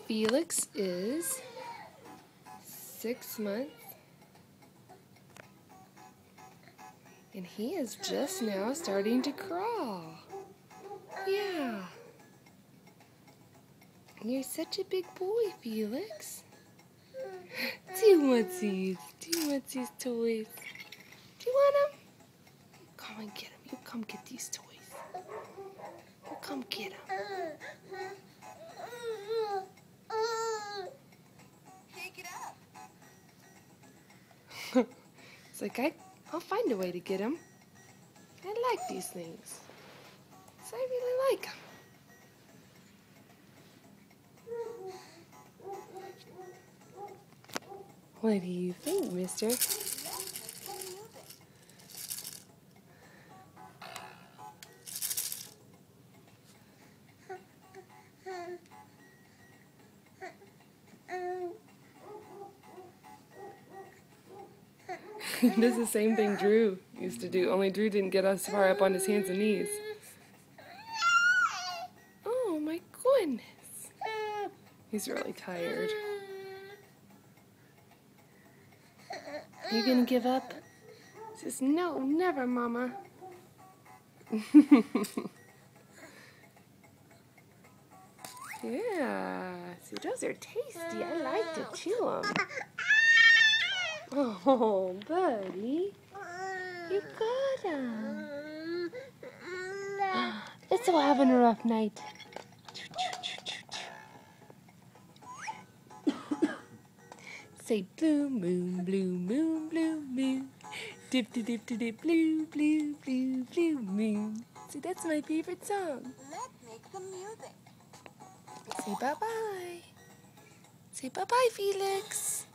Felix is 6 months, and he is just now starting to crawl. Yeah. You're such a big boy, Felix. Do you want these? Do you want these toys? Do you want them? Come and get them. You come get these toys. You come get them. Pick it up. It's like, I'll find a way to get them. I like these things. So I really like them. What do you think, mister? He does the same thing Drew used to do, only Drew didn't get as far up on his hands and knees. Oh my goodness. He's really tired. Are you gonna give up? He says, no, never, Mama. Yeah, see, those are tasty. I like to chew them. Oh, buddy. You got him. It's all having a rough night. Say blue moon, blue moon, blue moon. Dip, dip, dip, dip, dip, blue, blue, blue, blue moon. See, that's my favorite song. Let's make the music. Say bye-bye. Say bye-bye, Felix.